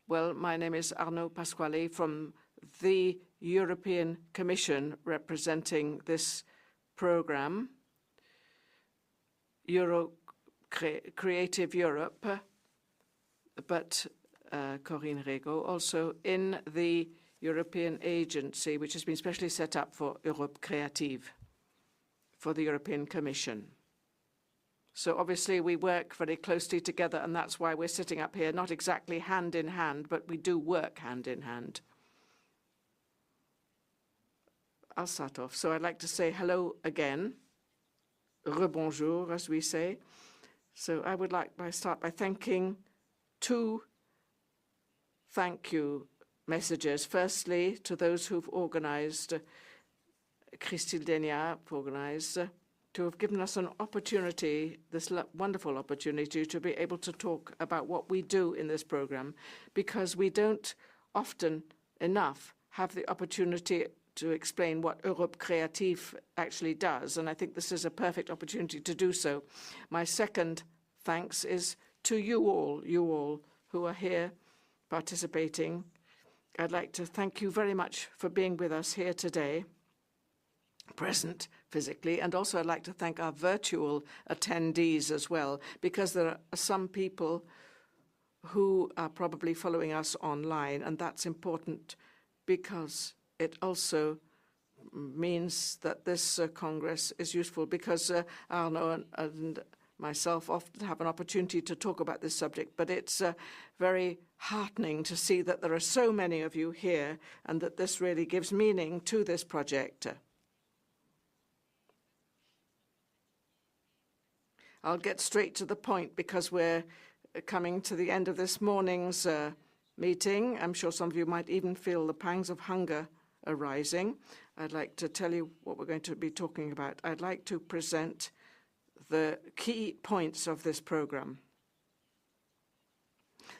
Well, my name is Arnaud Pasquali from the European Commission representing this program, Creative Europe, but Corinne Rigaud also in the European agency, which has been specially set up for Europe Creative, for the European Commission. So obviously we work very closely together, and that's why we're sitting up here, not exactly hand in hand, but we do work hand in hand. I'll start off. So I'd like to say hello again, rebonjour, as we say. So I would like to start by thanking two thank you messages. Firstly, to those who've organized, Christine Denia organized, to have given us an opportunity, this wonderful opportunity, to be able to talk about what we do in this program, because we don't often enough have the opportunity to explain what Europe Creative actually does, and I think this is a perfect opportunity to do so. My second thanks is to you all who are here participating. I'd like to thank you very much for being with us here today, present physically, and also I'd like to thank our virtual attendees as well, because there are some people who are probably following us online, and that's important because it also means that this Congress is useful, because Arnaud and myself often have an opportunity to talk about this subject, but it's very heartening to see that there are so many of you here and that this really gives meaning to this project. I'll get straight to the point because we're coming to the end of this morning's meeting. I'm sure some of you might even feel the pangs of hunger arising. I'd like to tell you what we're going to be talking about. I'd like to present the key points of this program.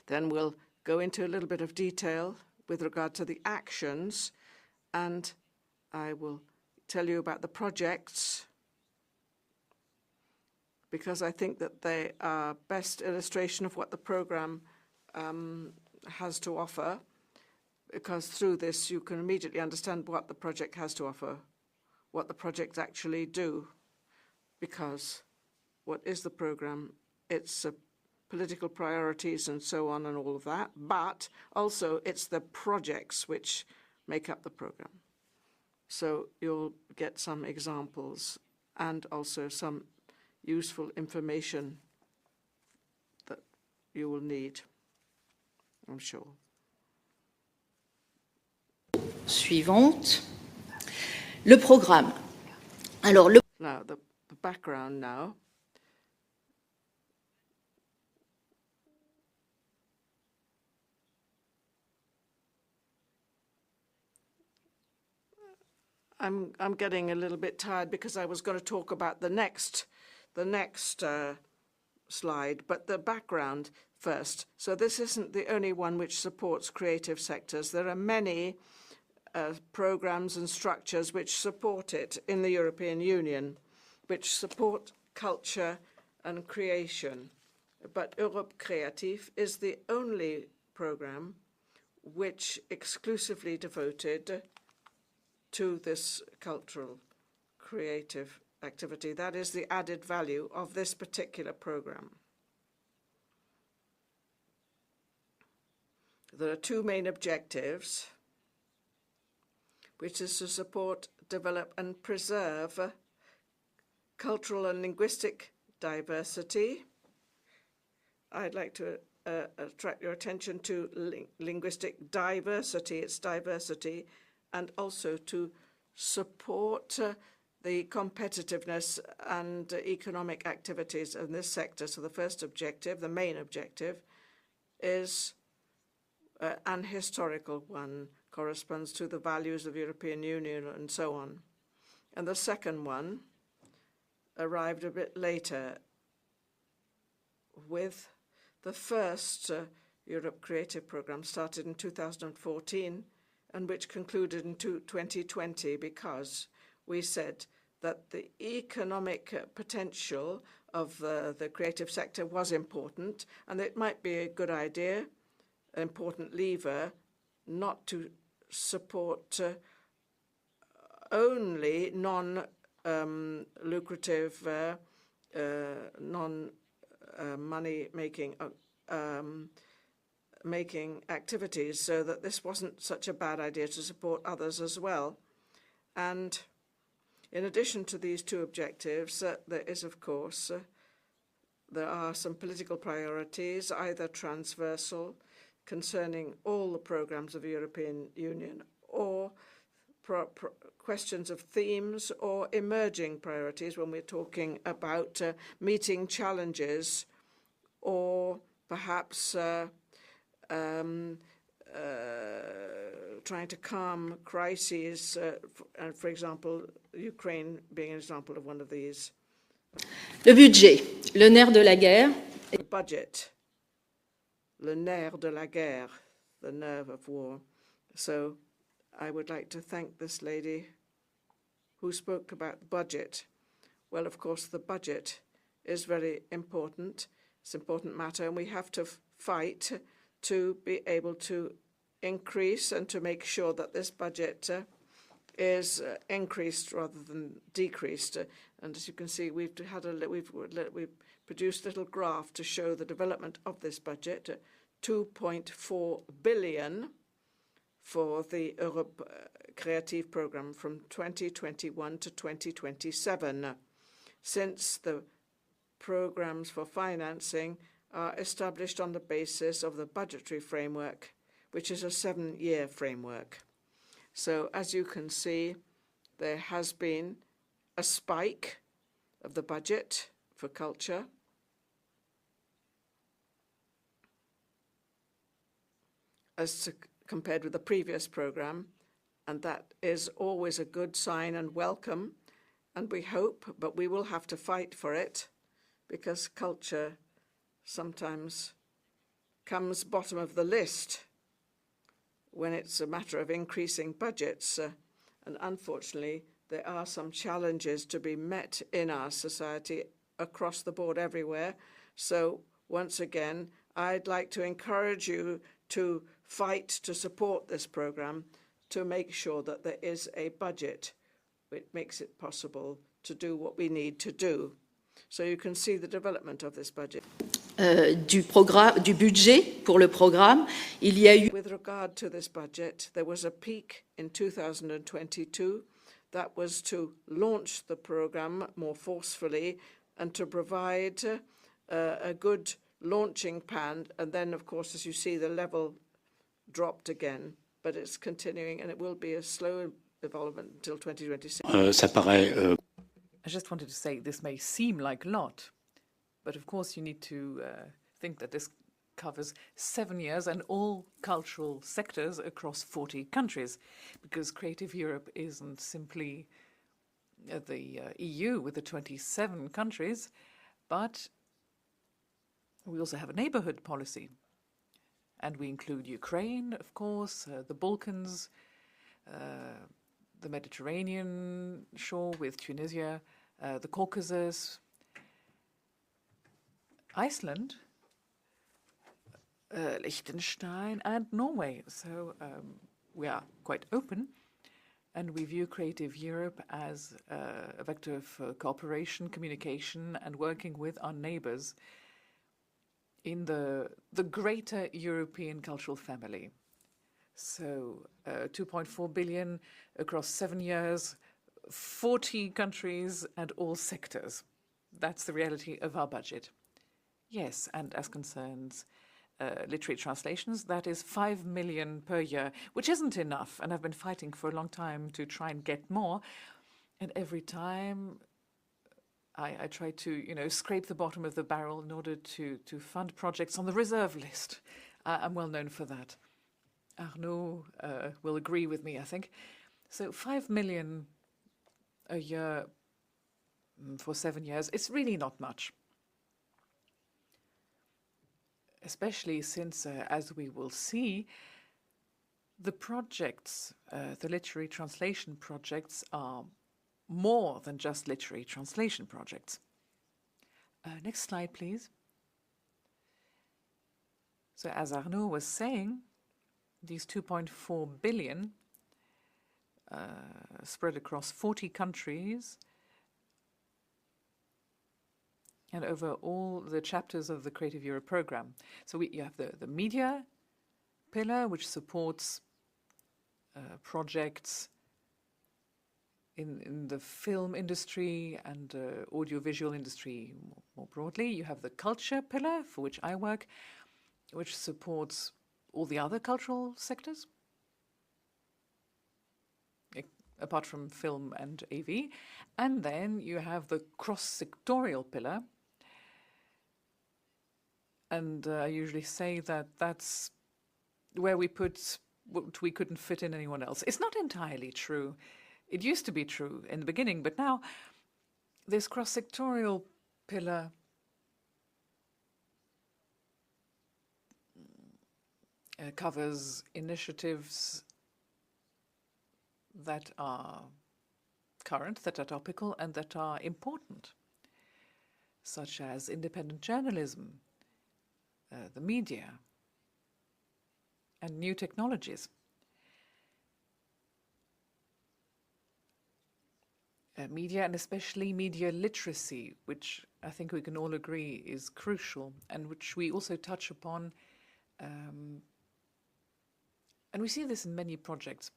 Then we'll go into a little bit of detail with regard to the actions, and I will tell you about the projects, because I think that they are best illustration of what the program has to offer, because through this you can immediately understand what the project has to offer, what the projects actually do. Because what is the program? It's political priorities and so on and all of that, but also it's the projects which make up the program. So you'll get some examples and also some useful information that you will need, I'm sure. Suivante. Le programme. Alors, Now, the background now. I'm getting a little bit tired because I was going to talk about the next slide, but the background first. So this isn't the only one which supports creative sectors. There are many programs and structures which support it in the European Union, which support culture and creation. But Europe Creative is the only program which exclusively devoted to this cultural creative activity. That is the added value of this particular program. There are two main objectives, which is to support, develop, and preserve cultural and linguistic diversity. I'd like to attract your attention to linguistic diversity, its diversity, and also to support the competitiveness and economic activities in this sector. So the first objective, the main objective, is an historical one, corresponds to the values of the European Union and so on. And the second one arrived a bit later with the first Europe Creative Programme, started in 2014 and which concluded in 2020, because we said that the economic potential of the creative sector was important, and it might be a good idea, an important lever, not to support only non-lucrative, non-money-making making activities, so that this wasn't such a bad idea to support others as well. And in addition to these two objectives, there is, of course, there are some political priorities, either transversal, concerning all the programs of the European Union, or questions of themes, or emerging priorities when we're talking about meeting challenges, or perhaps trying to calm crises, for example, Ukraine being an example of one of these. Le budget, le nerf de la guerre. The budget, le nerf de la guerre, the nerve of war. So I would like to thank this lady who spoke about the budget. Well, of course, the budget is very important. It's an important matter, and we have to fight to be able to increase and to make sure that this budget is increased rather than decreased. And as you can see, we've produced a little graph to show the development of this budget, 2.4 billion for the Europe Creative Programme from 2021 to 2027, since the programs for financing are established on the basis of the budgetary framework, which is a 7-year framework. So as you can see, there has been a spike of the budget for culture. As compared with the previous program, and that is always a good sign and welcome, and we hope, but we will have to fight for it, because culture sometimes comes bottom of the list when it's a matter of increasing budgets. And unfortunately, there are some challenges to be met in our society across the board everywhere. So once again, I'd like to encourage you to fight to support this program, to make sure that there is a budget which makes it possible to do what we need to do. So you can see the development of this budget. Du budget pour le programme, il y a eu... With regard to this budget, there was a peak in 2022 that was to launch the program more forcefully and to provide a good launching pad. And then, of course, as you see, the level dropped again, but it's continuing, and it will be a slow development until 2026. I just wanted to say this may seem like a lot, but of course you need to think that this covers 7 years and all cultural sectors across 40 countries, because Creative Europe isn't simply the EU with the 27 countries, but we also have a neighborhood policy. And we include Ukraine, of course, the Balkans, the Mediterranean shore with Tunisia, the Caucasus, Iceland, Liechtenstein, and Norway. So we are quite open, and we view Creative Europe as a vector of cooperation, communication, and working with our neighbors in the greater European cultural family. So 2.4 billion across 7 years, 40 countries and all sectors. That's the reality of our budget. Yes, and as concerns literary translations, that is 5 million per year, which isn't enough, and I've been fighting for a long time to try and get more, and every time I try to, scrape the bottom of the barrel in order to fund projects on the reserve list. I'm well known for that. Arnaud will agree with me, I think. So 5 million a year for 7 years, it's really not much. Especially since, as we will see, the projects, the literary translation projects are more than just literary translation projects. Next slide, please. So as Arnaud was saying, these 2.4 billion spread across 40 countries and over all the chapters of the Creative Europe program. So you have the media pillar, which supports projects in the film industry and audiovisual industry more broadly. You have the culture pillar, for which I work, which supports all the other cultural sectors, apart from film and AV. And then you have the cross-sectorial pillar. And I usually say that that's where we put what we couldn't fit in anyone else. It's not entirely true. It used to be true in the beginning, but now this cross-sectorial pillar covers initiatives that are current, that are topical, and that are important, such as independent journalism, the media, and new technologies. Media, and especially media literacy, which I think we can all agree is crucial, and which we also touch upon. And we see this in many projects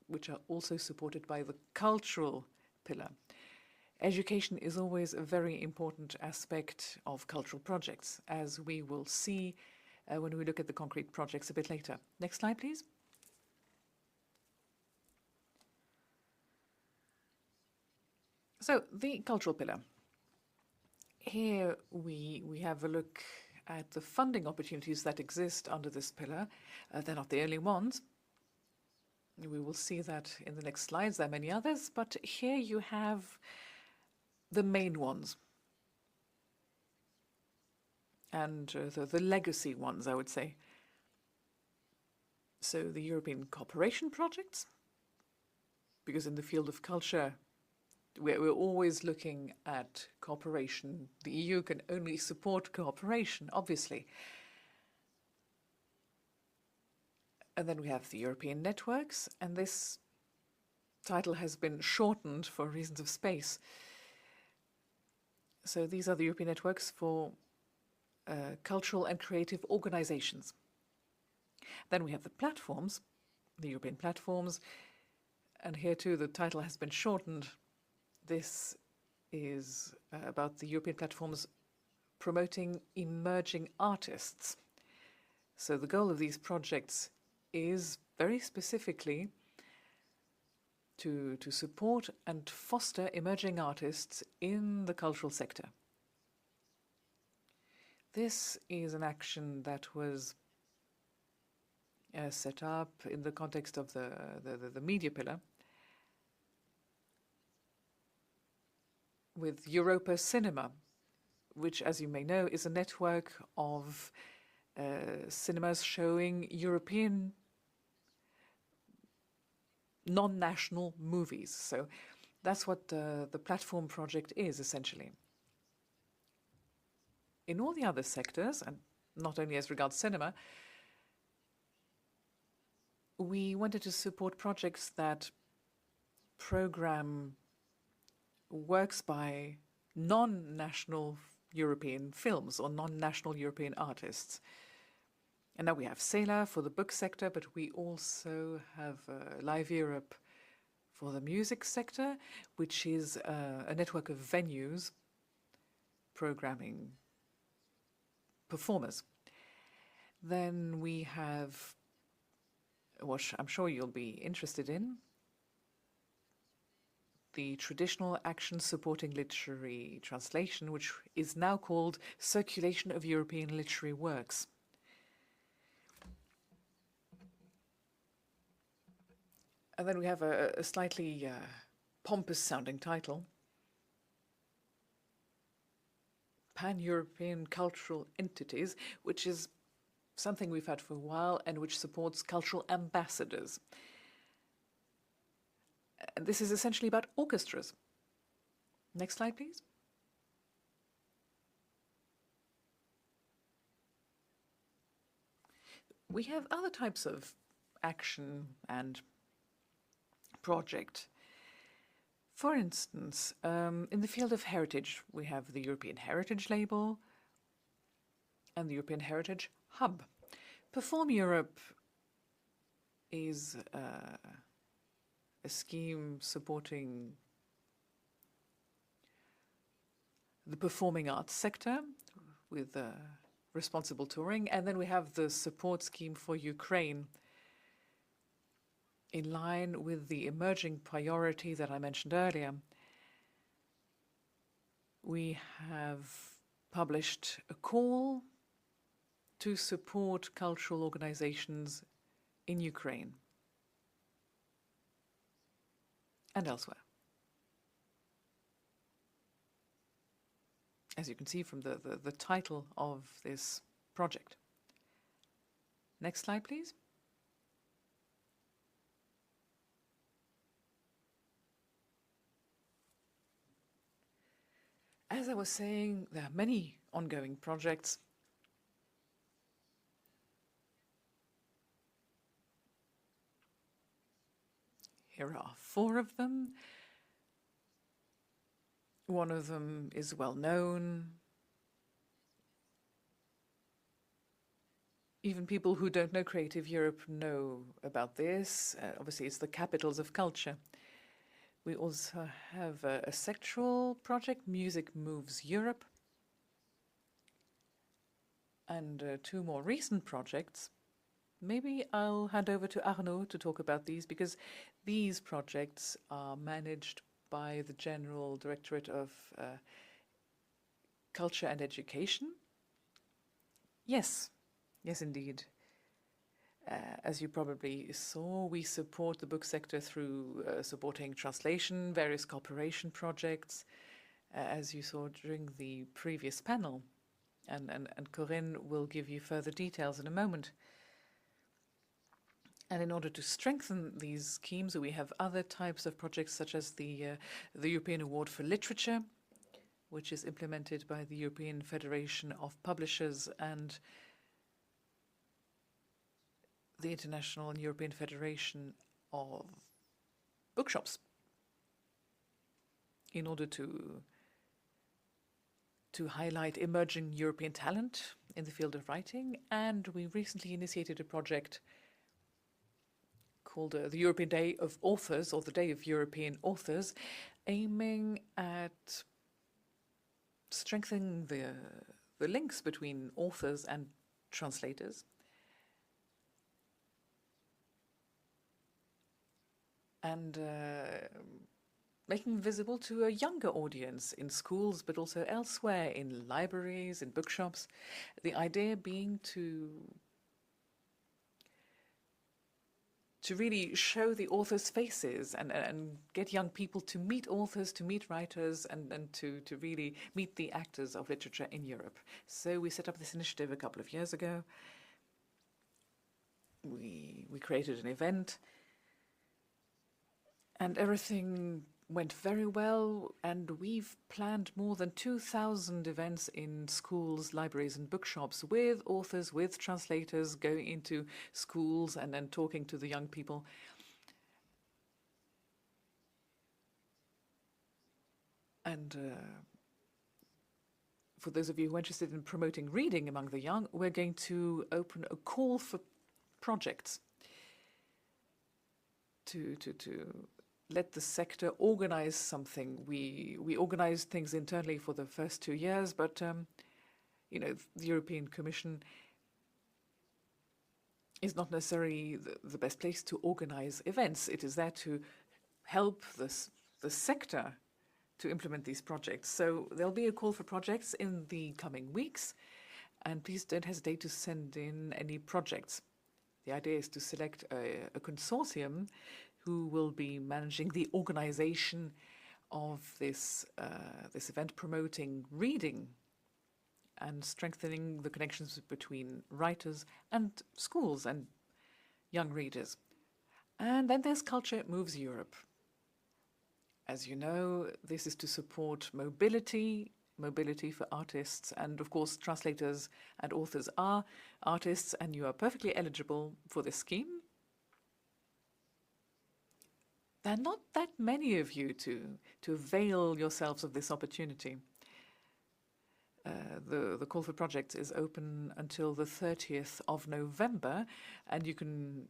which are also supported by the cultural pillar. Education is always a very important aspect of cultural projects, as we will see when we look at the concrete projects a bit later. Next slide, please. So, the cultural pillar. Here we have a look at the funding opportunities that exist under this pillar. They're not the only ones. We will see that in the next slides. There are many others, but here you have the main ones. And the legacy ones, I would say. So the European cooperation projects, because in the field of culture, we're always looking at cooperation. The EU can only support cooperation, obviously. And then we have the European networks, and this title has been shortened for reasons of space. So these are the European networks for cultural and creative organizations. Then we have the platforms, the European platforms, and here too the title has been shortened. This is about the European platforms promoting emerging artists. So the goal of these projects is very specifically to support and foster emerging artists in the cultural sector. This is an action that was set up in the context of the media pillar with Europa Cinema, which, as you may know, is a network of cinemas showing European non-national movies. So that's what the platform project is, essentially. In all the other sectors, and not only as regards cinema, we wanted to support projects that program works by non-national European films or non-national European artists. And now we have CEATL for the book sector, but we also have Live Europe for the music sector, which is a network of venues programming performers. Then we have, which I'm sure you'll be interested in, the traditional action supporting literary translation, which is now called Circulation of European Literary Works. And then we have a slightly pompous-sounding title, Pan-European Cultural Entities, which is something we've had for a while and which supports cultural ambassadors. And this is essentially about orchestras. Next slide, please. We have other types of action and project. For instance, in the field of heritage, we have the European Heritage Label and the European Heritage Hub. Perform Europe is a scheme supporting the performing arts sector with responsible touring. And then we have the support scheme for Ukraine, in line with the emerging priority that I mentioned earlier. We have published a call to support cultural organizations in Ukraine and elsewhere. As you can see from the title of this project. Next slide, please. As I was saying, there are many ongoing projects. Here are 4 of them. One of them is well known. Even people who don't know Creative Europe know about this. Obviously, it's the capitals of culture. We also have a sectoral project, Music Moves Europe, and 2 more recent projects. Maybe I'll hand over to Arnaud to talk about these, because these projects are managed by the General Directorate of Culture and Education. Yes, indeed. As you probably saw, we support the book sector through supporting translation, various cooperation projects, as you saw during the previous panel. And Corinne will give you further details in a moment. And in order to strengthen these schemes, we have other types of projects, such as the European Award for Literature, which is implemented by the European Federation of Publishers and the International and European Federation of Bookshops, in order to highlight emerging European talent in the field of writing. And we recently initiated a project called the European Day of Authors, or the Day of European Authors, aiming at strengthening the links between authors and translators, and making visible to a younger audience in schools, but also elsewhere, in libraries, in bookshops. The idea being to really show the authors' faces and get young people to meet authors, to meet writers, and to really meet the actors of literature in Europe. So we set up this initiative a couple of years ago. We created an event, and everything went very well, and we've planned more than 2,000 events in schools, libraries, and bookshops with authors, with translators, going into schools and then talking to the young people. And for those of you who are interested in promoting reading among the young, we're going to open a call for projects to let the sector organize something. We organized things internally for the first 2 years, but the European Commission is not necessarily the best place to organize events. It is there to help the sector to implement these projects. So there'll be a call for projects in the coming weeks, and please don't hesitate to send in any projects. The idea is to select a consortium who will be managing the organization of this event, promoting reading and strengthening the connections between writers and schools and young readers. And then there's Culture Moves Europe. As you know, this is to support mobility for artists, and of course translators and authors are artists, and you are perfectly eligible for this scheme. There are not that many of you to avail yourselves of this opportunity. The call for projects is open until the 30th of November, and you can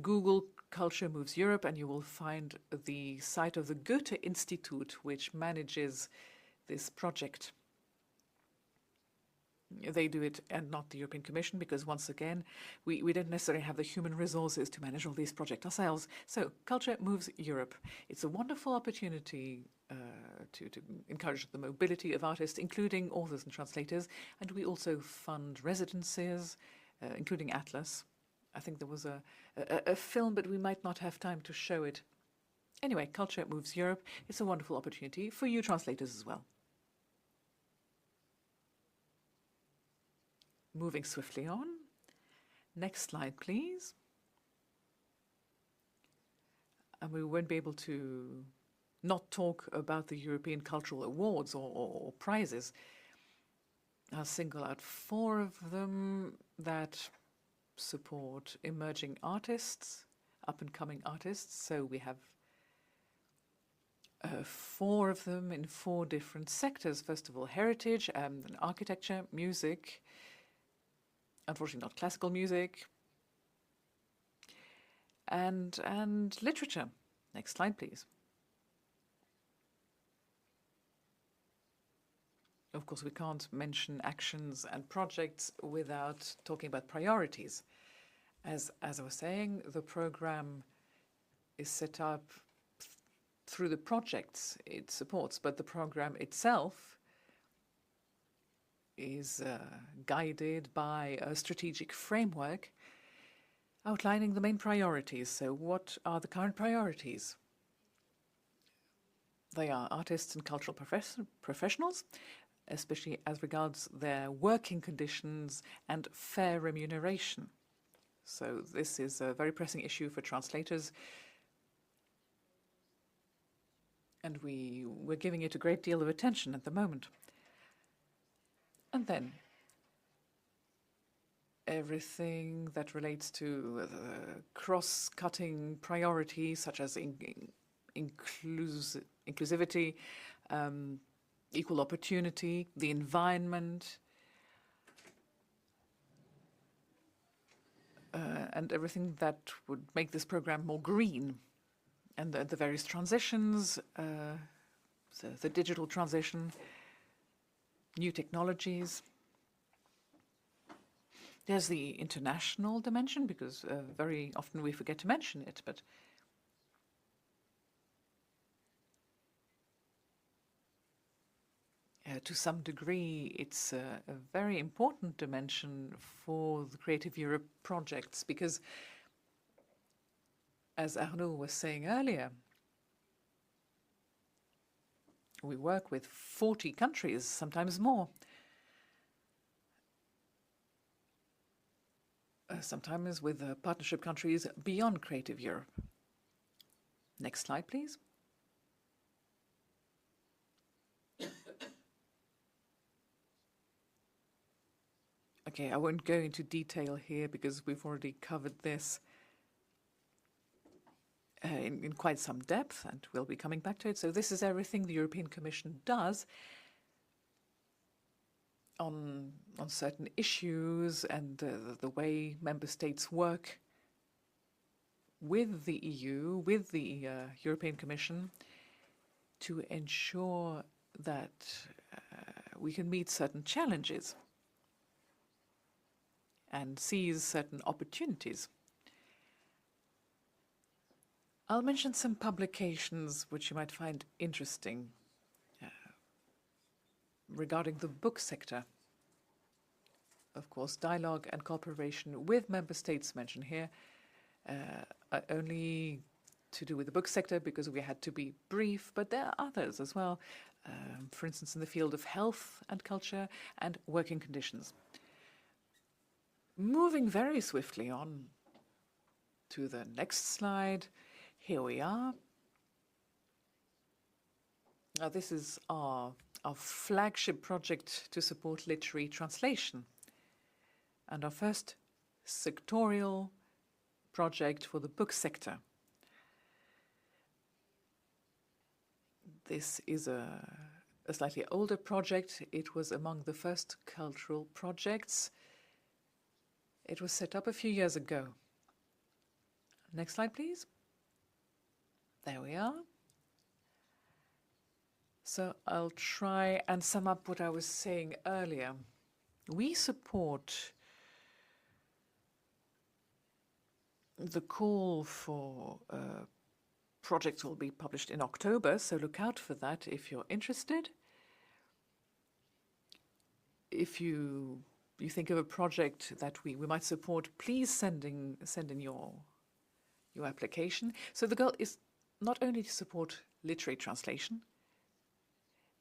Google Culture Moves Europe and you will find the site of the Goethe Institute, which manages this project. They do it and not the European Commission, because once again, we don't necessarily have the human resources to manage all these projects ourselves. So Culture Moves Europe. It's a wonderful opportunity to encourage the mobility of artists, including authors and translators. And we also fund residencies, including Atlas. I think there was a film, but we might not have time to show it. Anyway, Culture Moves Europe. It's a wonderful opportunity for you translators as well. Moving swiftly on. Next slide, please. And we won't be able to not talk about the European Cultural Awards or prizes. I'll single out 4 of them that support emerging artists, up-and-coming artists. So we have 4 of them in 4 different sectors. First of all, heritage, architecture, music, unfortunately not classical music, and literature. Next slide, please. Of course, we can't mention actions and projects without talking about priorities. As I was saying, the program is set up through the projects it supports, but the program itself is guided by a strategic framework outlining the main priorities. So what are the current priorities? They are artists and cultural professionals, especially as regards their working conditions and fair remuneration. So this is a very pressing issue for translators, and we're giving it a great deal of attention at the moment. And then everything that relates to cross-cutting priorities, such as inclusivity, equal opportunity, the environment, and everything that would make this program more green, and the various transitions, the digital transition, new technologies. There's the international dimension, because very often we forget to mention it, but to some degree, it's a very important dimension for the Creative Europe projects, because, as Arnaud was saying earlier, we work with 40 countries, sometimes more. Sometimes with partnership countries beyond Creative Europe. Next slide, please. Okay, I won't go into detail here because we've already covered this in quite some depth, and we'll be coming back to it. So this is everything the European Commission does on certain issues, and the way member states work with the EU, with the European Commission, to ensure that we can meet certain challenges and seize certain opportunities. I'll mention some publications which you might find interesting regarding the book sector. Of course, dialogue and cooperation with member states mentioned here are only to do with the book sector because we had to be brief, but there are others as well, for instance, in the field of health and culture and working conditions. Moving very swiftly on to the next slide, here we are. Now, this is our flagship project to support literary translation, and our first sectorial project for the book sector. This is a slightly older project. It was among the first cultural projects. It was set up a few years ago. Next slide, please. There we are. So I'll try and sum up what I was saying earlier. We support the call for projects will be published in October, so look out for that if you're interested. If you think of a project that we might support, please send in your application. So the goal is not only to support literary translation,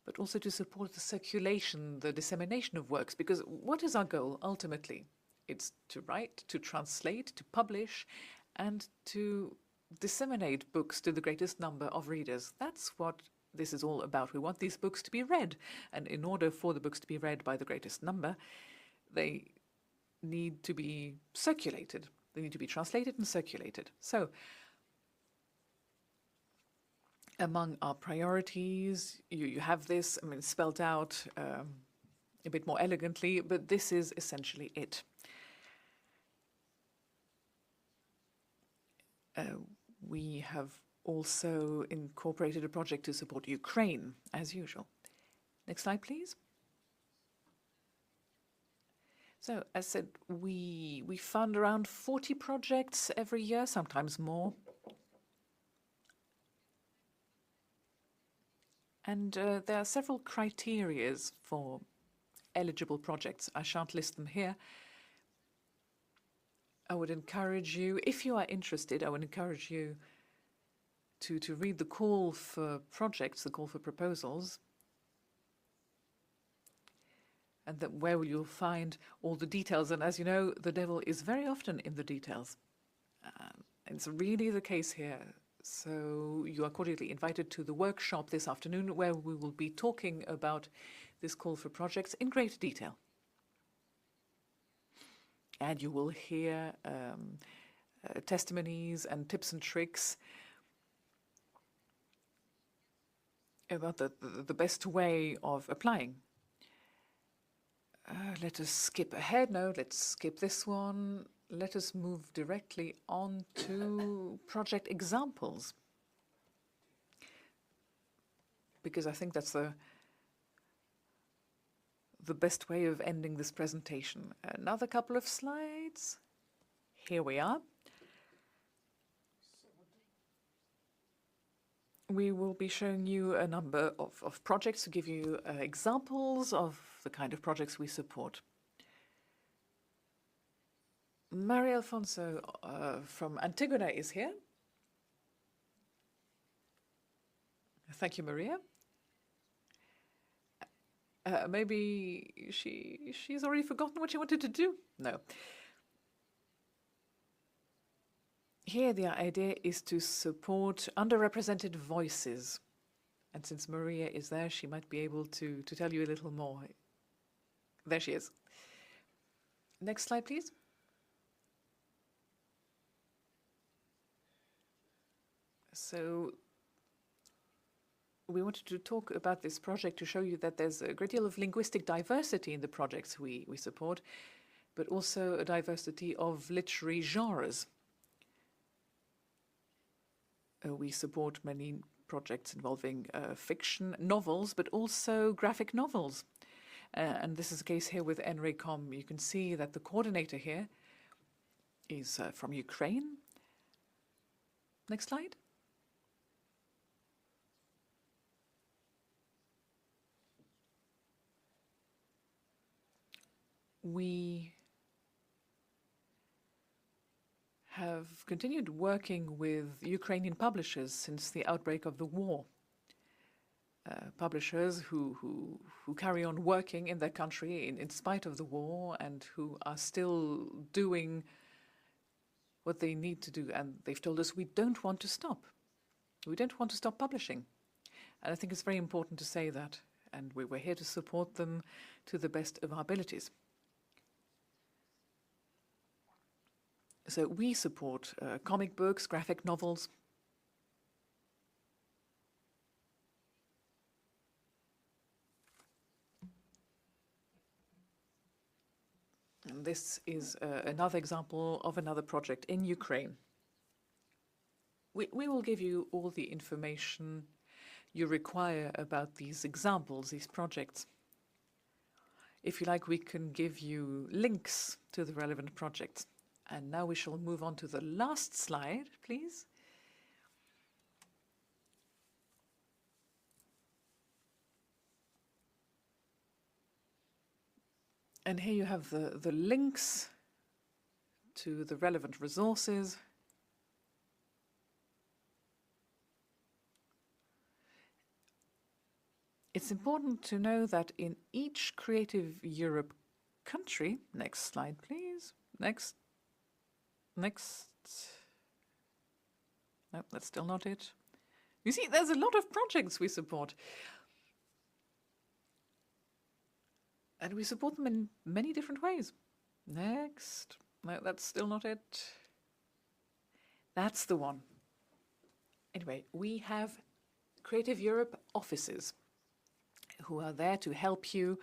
but also to support the circulation, the dissemination of works, because what is our goal ultimately? It's to write, to translate, to publish, and to disseminate books to the greatest number of readers. That's what this is all about. We want these books to be read, and in order for the books to be read by the greatest number, they need to be circulated. They need to be translated and circulated. So, among our priorities, you have this, spelled out a bit more elegantly, but this is essentially it. We have also incorporated a project to support Ukraine, as usual. Next slide, please. So, as said, we fund around 40 projects every year, sometimes more. And there are several criteria for eligible projects. I shan't list them here. I would encourage you, if you are interested, I would encourage you to read the call for projects, the call for proposals, and that where you'll find all the details. And as you know, the devil is very often in the details. It's really the case here. So you are cordially invited to the workshop this afternoon, where we will be talking about this call for projects in great detail. And you will hear testimonies and tips and tricks about the best way of applying. Let us skip ahead. No, let's skip this one. Let us move directly on to project examples, because I think that's the best way of ending this presentation. Another couple of slides. Here we are. We will be showing you a number of projects to give you examples of the kind of projects we support. Maria Alfonso from Antigona is here. Thank you, Maria. Maybe she's already forgotten what she wanted to do. No. Here the idea is to support underrepresented voices. And since Maria is there, she might be able to tell you a little more. There she is. Next slide, please. So we wanted to talk about this project to show you that there's a great deal of linguistic diversity in the projects we support, but also a diversity of literary genres. We support many projects involving fiction, novels, but also graphic novels. And this is the case here with NRECOM. You can see that the coordinator here is from Ukraine. Next slide. We have continued working with Ukrainian publishers since the outbreak of the war. Publishers who carry on working in their country in spite of the war, and who are still doing what they need to do. And they've told us, we don't want to stop. We don't want to stop publishing. And I think it's very important to say that. And we're here to support them to the best of our abilities. So we support comic books, graphic novels. And this is another example of another project in Ukraine. We will give you all the information you require about these examples, these projects. If you like, we can give you links to the relevant projects. And now we shall move on to the last slide, please. And here you have the links to the relevant resources. It's important to know that in each Creative Europe country, next slide please, next, no, that's still not it. You see, there's a lot of projects we support. And we support them in many different ways. Next, no, that's still not it. That's the one. Anyway, we have Creative Europe offices who are there to help you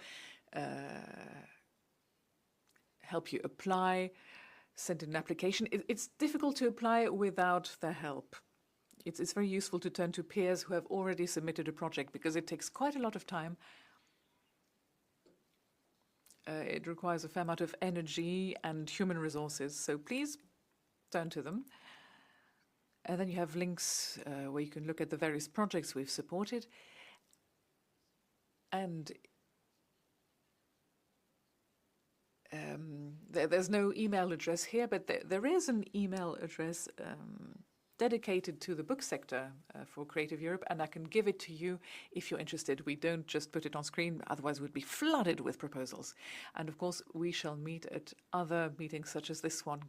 apply, send an application. It's difficult to apply without their help. It's very useful to turn to peers who have already submitted a project because it takes quite a lot of time. It requires a fair amount of energy and human resources, so please turn to them. And then you have links where you can look at the various projects we've supported. And there's no email address here, but there is an email address dedicated to the book sector for Creative Europe, and I can give it to you if you're interested. We don't just put it on screen, otherwise we'd be flooded with proposals. And of course, we shall meet at other meetings such as this one.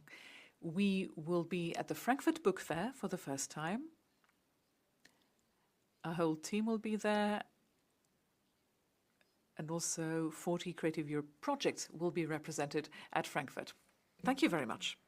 We will be at the Frankfurt Book Fair for the first time. Our whole team will be there. And also 40 Creative Europe projects will be represented at Frankfurt. Thank you very much.